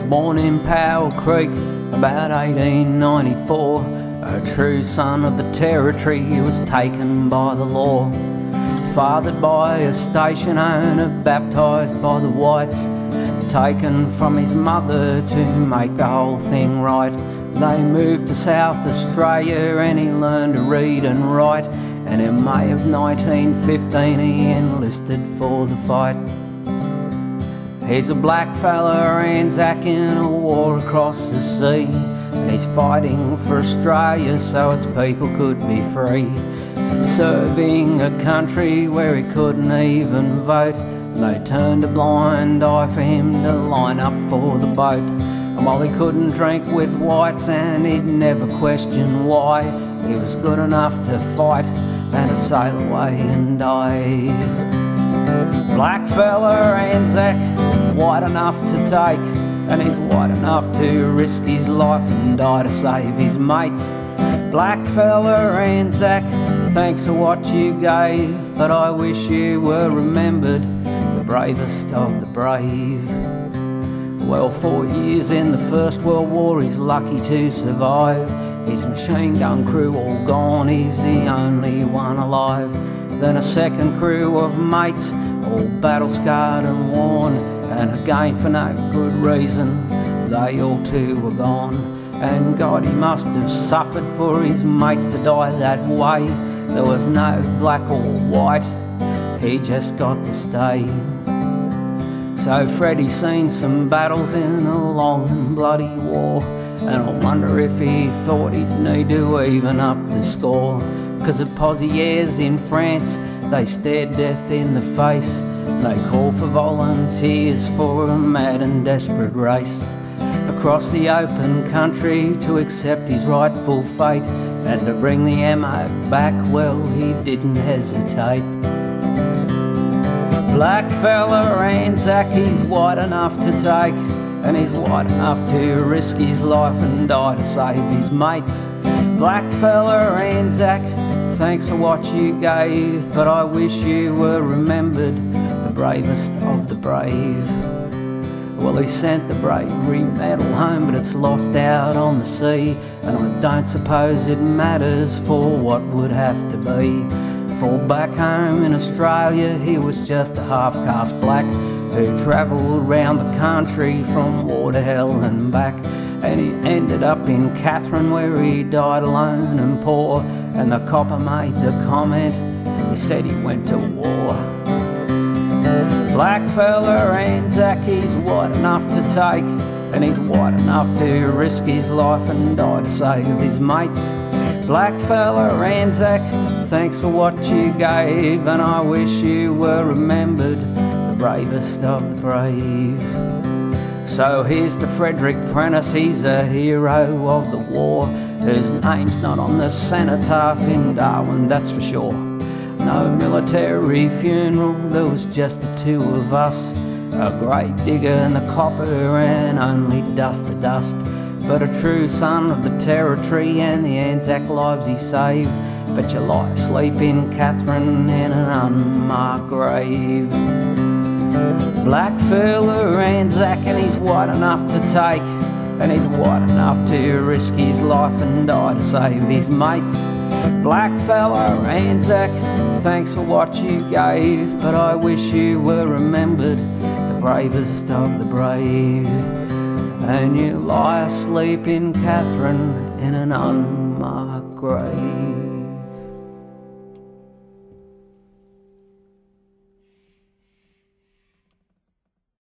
born in Powell Creek about 1894. A true son of the territory, he was taken by the law. Fathered by a station owner, baptised by the whites, taken from his mother to make the whole thing right. They moved to South Australia and he learned to read and write, and in May of 1915 he enlisted for the fight. He's a Blackfella ANZAC in a war across the sea, and he's fighting for Australia so its people could be free. Serving a country where he couldn't even vote, they turned a blind eye for him to line up for the boat. And while he couldn't drink with whites and he'd never question why, he was good enough to fight and to sail away and die. Blackfella ANZAC, white enough to take, and he's white enough to risk his life and die to save his mates. Blackfella ANZAC, thanks for what you gave, but I wish you were remembered, the bravest of the brave. Well, 4 years in the First World War, he's lucky to survive. His machine gun crew all gone, he's the only one alive. Then a second crew of mates, all battle scarred and worn, and again for no good reason, they all too were gone. And God, he must have suffered for his mates to die that way. There was no black or white, he just got to stay. So Freddie's seen some battles in a long and bloody war, and I wonder if he thought he'd need to even up the score. 'Cause at Pozieres in France, they stared death in the face. They called for volunteers for a mad and desperate race across the open country to accept his rightful fate, and to bring the ammo back, well, he didn't hesitate. Blackfella ANZAC, he's white enough to take, and he's white enough to risk his life and die to save his mates. Blackfella ANZAC, thanks for what you gave, but I wish you were remembered, the bravest of the brave. Well, he sent the bravery medal home, but it's lost out on the sea, and I don't suppose it matters for what would have to be. For back home in Australia, he was just a half-caste black who travelled round the country from war to hell and back. And he ended up in Catherine, where he died alone and poor, and the copper made the comment, he said he went to war. Blackfella ANZAC, he's white enough to take, and he's white enough to risk his life and die to save his mates. Blackfella ANZAC, thanks for what you gave, and I wish you were remembered, the bravest of the brave. So here's to Frederick Prentice, he's a hero of the war, whose name's not on the cenotaph in Darwin, that's for sure. No military funeral, there was just the two of us, a grave digger and the copper, and only dust to dust. But a true son of the territory, and the ANZAC lives he saved. But you lie asleep in Catherine in an unmarked grave. Blackfella ANZAC, and he's white enough to take, and he's white enough to risk his life and die to save his mates. Blackfella ANZAC, thanks for what you gave, but I wish you were remembered, the bravest of the brave. And you lie asleep in Catherine in an unmarked grave.